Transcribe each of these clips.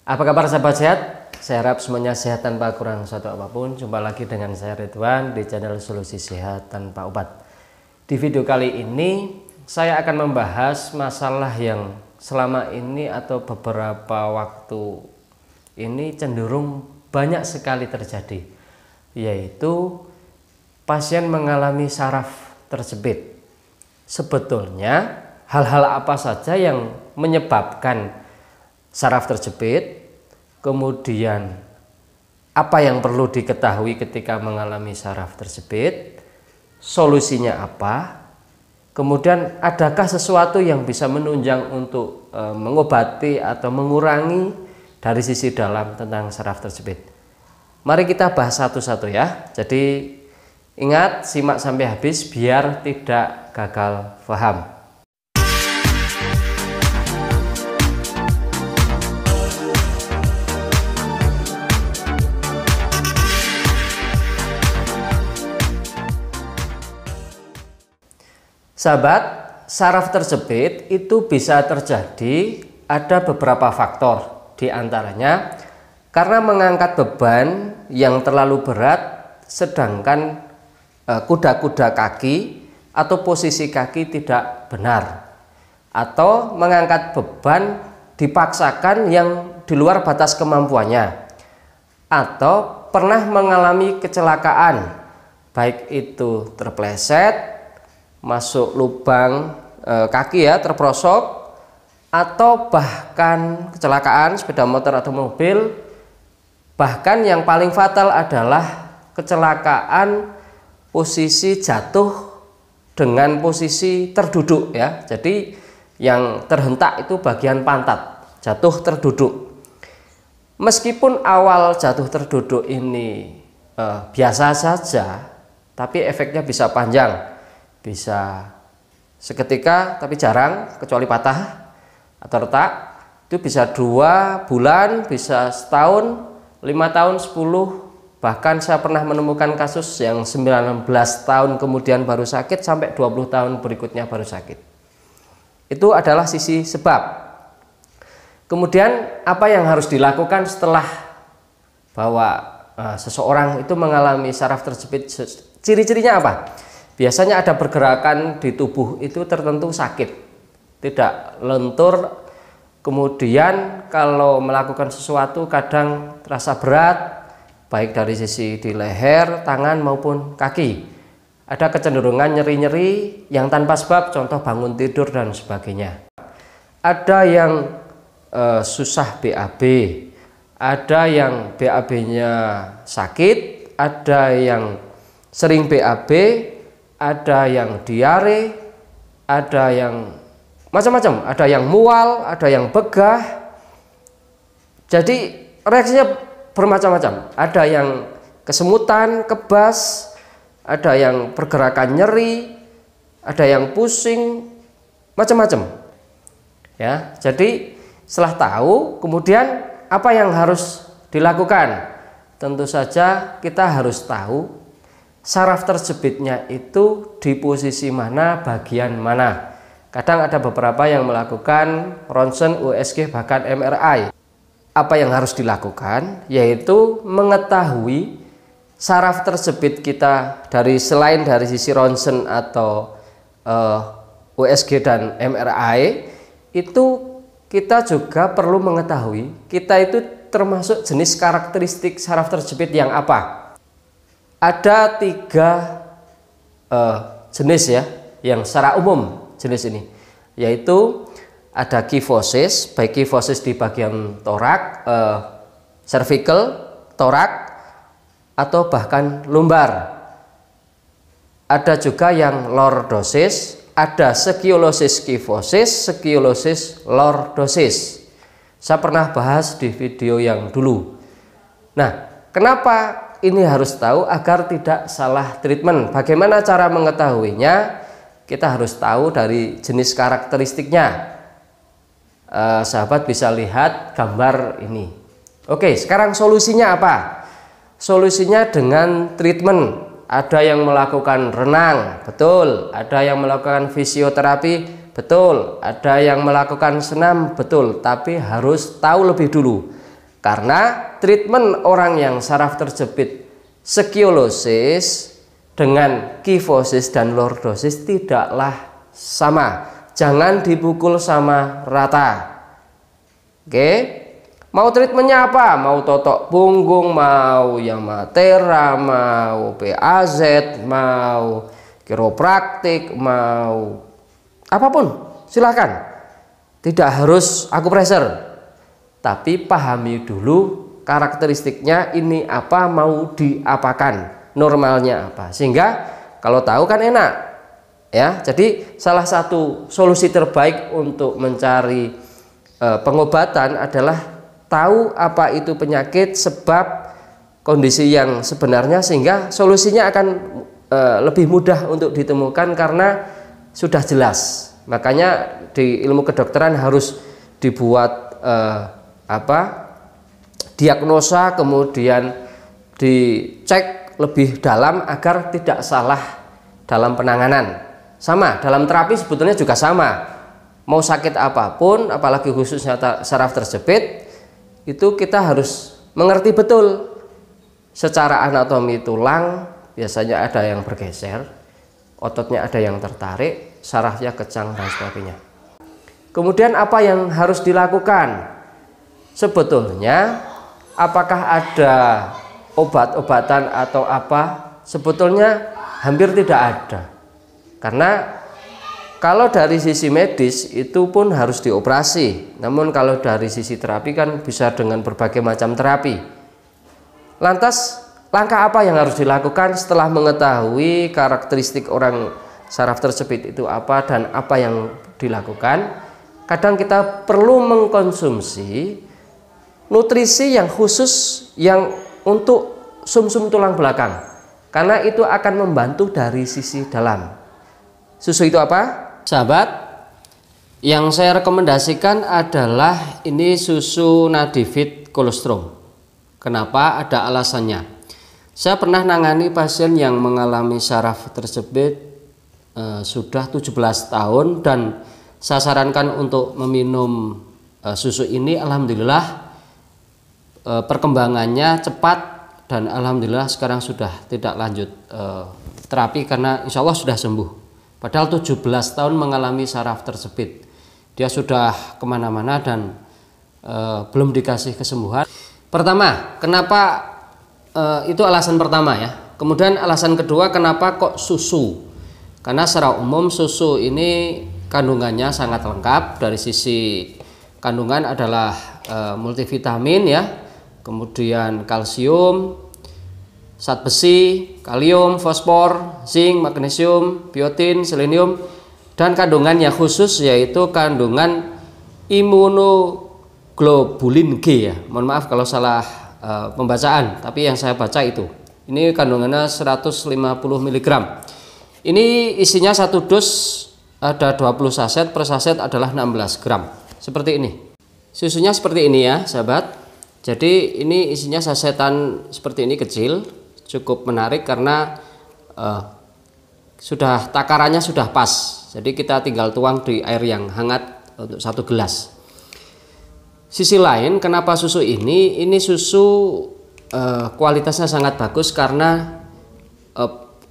Apa kabar sahabat sehat? Saya harap semuanya sehat tanpa kurang suatu apapun. Jumpa lagi dengan saya Ridwan di channel Solusi Sehat Tanpa Obat. Di video kali ini saya akan membahas masalah yang selama ini atau beberapa waktu ini cenderung banyak sekali terjadi, yaitu pasien mengalami saraf terjepit. Sebetulnya hal-hal apa saja yang menyebabkan saraf terjepit, kemudian apa yang perlu diketahui ketika mengalami saraf terjepit, solusinya apa, kemudian adakah sesuatu yang bisa menunjang untuk mengobati atau mengurangi dari sisi dalam tentang saraf terjepit. Mari kita bahas satu-satu ya. Jadi ingat, simak sampai habis biar tidak gagal paham. Sahabat, saraf terjepit itu bisa terjadi ada beberapa faktor, di antaranya karena mengangkat beban yang terlalu berat sedangkan kuda-kuda kaki atau posisi kaki tidak benar, atau mengangkat beban dipaksakan yang di luar batas kemampuannya, atau pernah mengalami kecelakaan, baik itu terpleset, masuk lubang kaki ya, terprosok, atau bahkan kecelakaan sepeda motor atau mobil. Bahkan yang paling fatal adalah kecelakaan posisi jatuh dengan posisi terduduk ya. Jadi yang terhentak itu bagian pantat, jatuh terduduk. Meskipun awal jatuh terduduk ini biasa saja, tapi efeknya bisa panjang. Bisa seketika tapi jarang, kecuali patah atau retak. Itu bisa 2 bulan, bisa setahun, 5 tahun, 10. Bahkan saya pernah menemukan kasus yang 19 tahun kemudian baru sakit, sampai 20 tahun berikutnya baru sakit. Itu adalah sisi sebab. Kemudian apa yang harus dilakukan setelah bahwa seseorang itu mengalami saraf terjepit? Ciri-cirinya apa? Biasanya ada pergerakan di tubuh itu tertentu sakit, tidak lentur. Kemudian kalau melakukan sesuatu kadang terasa berat, baik dari sisi di leher, tangan maupun kaki. Ada kecenderungan nyeri-nyeri yang tanpa sebab, contoh bangun tidur dan sebagainya. Ada yang susah BAB, ada yang BAB-nya sakit, ada yang sering BAB, ada yang diare, ada yang macam-macam, ada yang mual, ada yang begah. Jadi reaksinya bermacam-macam. Ada yang kesemutan, kebas, ada yang pergerakan nyeri, ada yang pusing, macam-macam. Ya, jadi setelah tahu, kemudian apa yang harus dilakukan? Tentu saja kita harus tahu saraf terjepitnya itu di posisi mana, bagian mana. Kadang ada beberapa yang melakukan ronsen, USG, bahkan MRI. Apa yang harus dilakukan? Yaitu mengetahui saraf terjepit kita selain dari sisi ronsen atau USG dan MRI. Itu kita juga perlu mengetahui kita itu termasuk jenis karakteristik saraf terjepit yang apa. Ada 3 jenis ya, yang secara umum jenis ini, yaitu ada kifosis, baik kifosis di bagian torak, cervical, torak, atau bahkan lumbar. Ada juga yang lordosis, ada skoliosis kifosis, skoliosis lordosis. Saya pernah bahas di video yang dulu. Nah, kenapa ini harus tahu agar tidak salah treatment? Bagaimana cara mengetahuinya? Kita harus tahu dari jenis karakteristiknya. Sahabat bisa lihat gambar ini. Oke, sekarang solusinya apa? Solusinya dengan treatment. Ada yang melakukan renang, betul. Ada yang melakukan fisioterapi, betul. Ada yang melakukan senam, betul. Tapi harus tahu lebih dulu Karena treatment orang yang saraf terjepit skoliyosis dengan kifosis dan lordosis tidaklah sama. Jangan dipukul sama rata. Oke, mau treatmentnya apa? Mau totok punggung, mau Yamatera, mau PAZ, mau kiropraktik, mau apapun, silakan. Tidak harus akupressure. Tapi pahami dulu karakteristiknya ini apa, mau diapakan, normalnya apa, sehingga kalau tahu kan enak ya. Jadi salah satu solusi terbaik untuk mencari pengobatan adalah tahu apa itu penyakit, sebab kondisi yang sebenarnya, sehingga solusinya akan lebih mudah untuk ditemukan karena sudah jelas. Makanya di ilmu kedokteran harus dibuat diagnosa, kemudian dicek lebih dalam agar tidak salah dalam penanganan. Sama dalam terapi sebetulnya juga sama. Mau sakit apapun, apalagi khususnya saraf terjepit, itu kita harus mengerti betul secara anatomi tulang. Biasanya ada yang bergeser, ototnya ada yang tertarik, sarafnya kejang dan sebagainya. Kemudian apa yang harus dilakukan? Sebetulnya apakah ada obat-obatan atau apa? Sebetulnya hampir tidak ada. Karena kalau dari sisi medis itu pun harus dioperasi. Namun kalau dari sisi terapi kan bisa dengan berbagai macam terapi. Lantas langkah apa yang harus dilakukan setelah mengetahui karakteristik orang saraf terjepit itu apa dan apa yang dilakukan? Kadang kita perlu mengkonsumsi nutrisi yang khusus yang untuk sumsum tulang belakang, karena itu akan membantu dari sisi dalam. Susu itu apa? Sahabat, yang saya rekomendasikan adalah ini susu Nadifit Colostrum. Kenapa? Ada alasannya. Saya pernah nangani pasien yang mengalami saraf terjepit sudah 17 tahun dan saya sarankan untuk meminum susu ini. Alhamdulillah perkembangannya cepat dan alhamdulillah sekarang sudah tidak lanjut terapi karena insya Allah sudah sembuh. Padahal 17 tahun mengalami saraf terjepit. Dia sudah kemana-mana dan belum dikasih kesembuhan. Pertama, kenapa itu alasan pertama ya. Kemudian alasan kedua, kenapa kok susu? Karena secara umum susu ini kandungannya sangat lengkap. Dari sisi kandungan adalah multivitamin ya, kemudian kalsium, zat besi, kalium, fosfor, zinc, magnesium, biotin, selenium, dan kandungannya khusus yaitu kandungan imunoglobulin G ya. Mohon maaf kalau salah pembacaan, tapi yang saya baca itu. Ini kandungannya 150 mg. Ini isinya satu dos, ada 20 saset, per saset adalah 16 gram. Seperti ini. Susunya seperti ini ya, sahabat. Jadi ini isinya sasetan seperti ini kecil, cukup menarik karena sudah takarannya sudah pas. Jadi kita tinggal tuang di air yang hangat untuk 1 gelas. Sisi lain, kenapa susu ini? Ini susu kualitasnya sangat bagus karena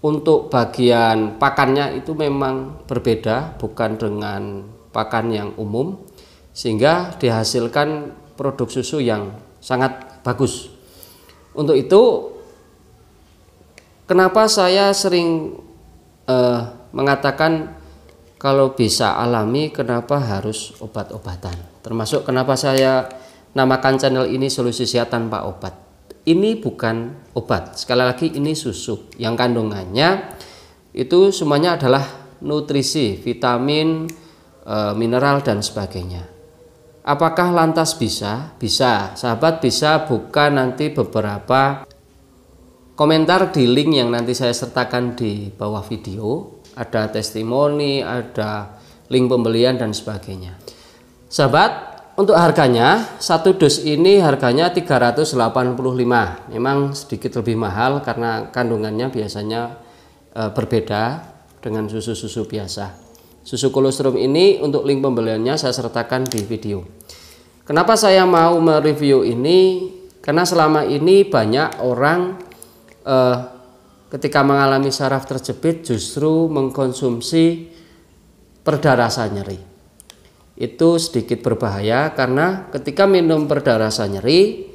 untuk bagian pakannya itu memang berbeda, bukan dengan pakan yang umum, sehingga dihasilkan produk susu yang sangat bagus. Untuk itu kenapa saya sering mengatakan kalau bisa alami, kenapa harus obat-obatan? Termasuk kenapa saya namakan channel ini Solusi Sehat Tanpa Obat. Ini bukan obat, sekali lagi ini susu yang kandungannya itu semuanya adalah nutrisi, vitamin, mineral dan sebagainya. Apakah lantas bisa? Bisa, sahabat, bisa. Buka nanti beberapa komentar di link yang nanti saya sertakan di bawah video. Ada testimoni, ada link pembelian dan sebagainya. Sahabat, untuk harganya, satu dos ini harganya 385. Memang sedikit lebih mahal karena kandungannya biasanya berbeda dengan susu-susu biasa. Susu kolostrum ini untuk link pembeliannya saya sertakan di video. Kenapa saya mau mereview ini? Karena selama ini banyak orang ketika mengalami saraf terjepit justru mengkonsumsi perda rasa nyeri. Itu sedikit berbahaya karena ketika minum perda rasa nyeri,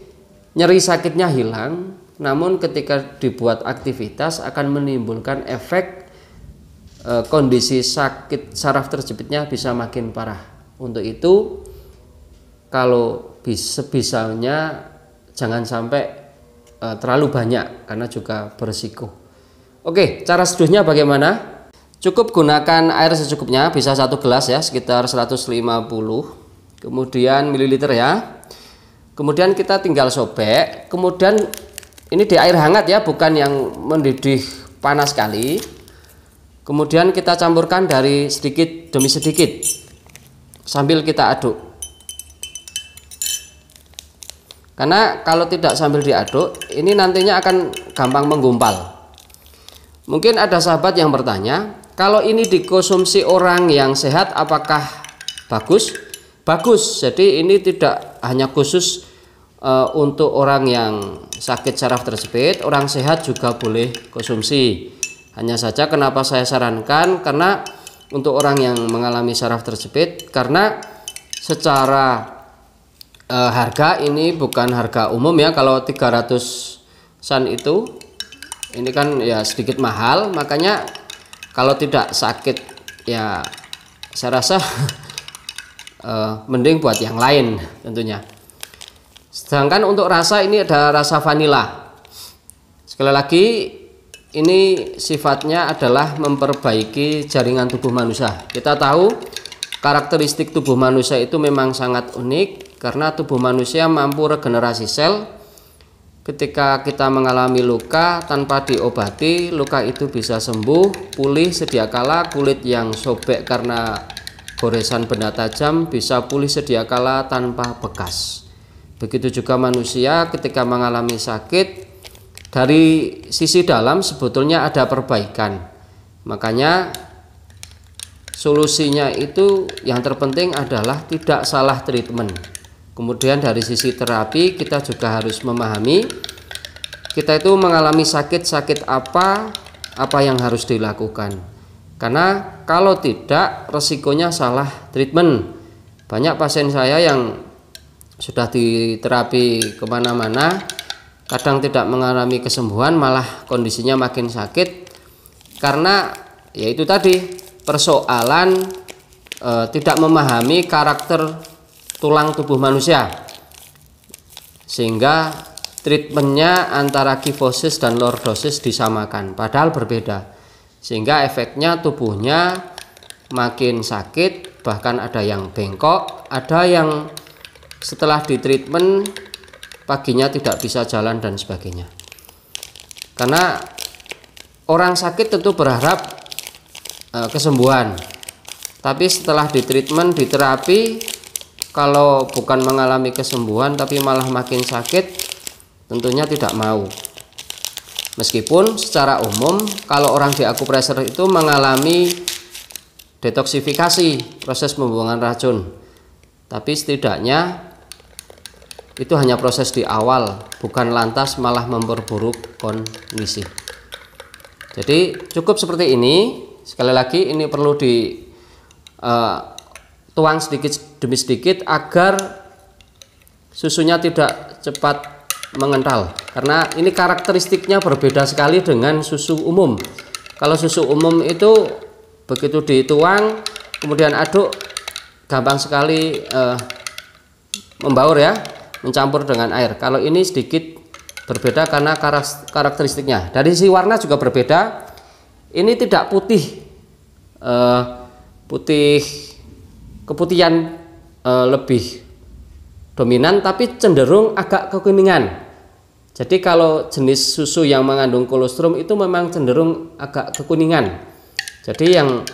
nyeri sakitnya hilang, namun ketika dibuat aktivitas akan menimbulkan efek kondisi sakit saraf terjepitnya bisa makin parah. Untuk itu kalau sebisanya jangan sampai terlalu banyak karena juga berisiko. Oke, cara seduhnya bagaimana? Cukup gunakan air secukupnya, bisa 1 gelas ya, sekitar 150 kemudian mililiter ya. Kemudian kita tinggal sobek, kemudian ini di air hangat ya, bukan yang mendidih panas sekali. Kemudian kita campurkan dari sedikit demi sedikit sambil kita aduk. Karena kalau tidak sambil diaduk, ini nantinya akan gampang menggumpal. Mungkin ada sahabat yang bertanya, kalau ini dikonsumsi orang yang sehat apakah bagus? Bagus. Jadi ini tidak hanya khusus untuk orang yang sakit saraf terjepit, orang sehat juga boleh konsumsi. Hanya saja kenapa saya sarankan, karena untuk orang yang mengalami saraf terjepit, karena secara harga ini bukan harga umum ya. Kalau 300-an itu ini kan ya sedikit mahal, makanya kalau tidak sakit ya saya rasa mending buat yang lain tentunya. Sedangkan untuk rasa ini ada rasa vanila. Sekali lagi ini sifatnya adalah memperbaiki jaringan tubuh manusia. Kita tahu karakteristik tubuh manusia itu memang sangat unik karena tubuh manusia mampu regenerasi sel. Ketika kita mengalami luka tanpa diobati, luka itu bisa sembuh, pulih sedia kala. Kulit yang sobek karena goresan benda tajam bisa pulih sedia kala tanpa bekas. Begitu juga manusia ketika mengalami sakit, dari sisi dalam sebetulnya ada perbaikan. Makanya solusinya itu yang terpenting adalah tidak salah treatment. Kemudian dari sisi terapi kita juga harus memahami kita itu mengalami sakit apa yang harus dilakukan. Karena kalau tidak resikonya salah treatment. Banyak pasien saya yang sudah diterapi kemana-mana, kadang tidak mengalami kesembuhan, malah kondisinya makin sakit. Karena yaitu tadi persoalan tidak memahami karakter tulang tubuh manusia, sehingga treatmentnya antara kifosis dan lordosis disamakan padahal berbeda, sehingga efeknya tubuhnya makin sakit, bahkan ada yang bengkok, ada yang setelah ditreatment paginya tidak bisa jalan dan sebagainya. Karena orang sakit tentu berharap kesembuhan, tapi setelah ditreatment, diterapi, kalau bukan mengalami kesembuhan tapi malah makin sakit, tentunya tidak mau. Meskipun secara umum kalau orang di akupresur itu mengalami detoksifikasi, proses pembuangan racun, tapi setidaknya itu hanya proses di awal, bukan lantas malah memperburuk kondisi. Jadi cukup seperti ini. Sekali lagi ini perlu tuang sedikit demi sedikit agar susunya tidak cepat mengental, karena ini karakteristiknya berbeda sekali dengan susu umum. Kalau susu umum itu begitu dituang kemudian aduk gampang sekali membaur ya, mencampur dengan air. Kalau ini sedikit berbeda karena karakteristiknya. Dari sisi warna juga berbeda. Ini tidak putih, keputihan lebih dominan, tapi cenderung agak kekuningan. Jadi kalau jenis susu yang mengandung kolostrum itu memang cenderung agak kekuningan. Jadi yang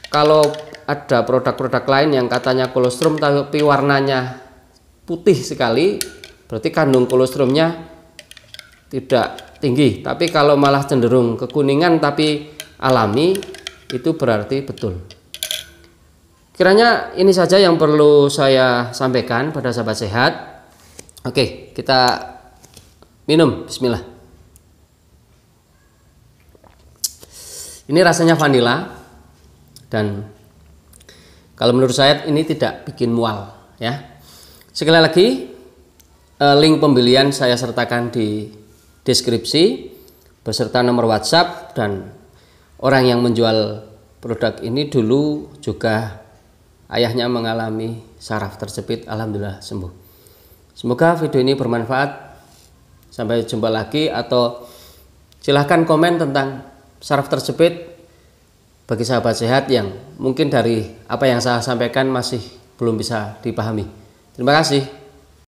kalau ada produk-produk lain yang katanya kolostrum tapi warnanya putih sekali, berarti kandung kolostrumnya tidak tinggi. Tapi kalau malah cenderung kekuningan tapi alami, itu berarti betul. Sekiranya ini saja yang perlu saya sampaikan pada sahabat sehat. Oke, kita minum. Bismillah. Ini rasanya vanila dan kalau menurut saya ini tidak bikin mual ya. Sekali lagi link pembelian saya sertakan di deskripsi beserta nomor WhatsApp, dan orang yang menjual produk ini dulu juga ayahnya mengalami saraf terjepit, alhamdulillah sembuh. Semoga video ini bermanfaat. Sampai jumpa lagi, atau silahkan komen tentang saraf terjepit bagi sahabat sehat yang mungkin dari apa yang saya sampaikan masih belum bisa dipahami. Terima kasih.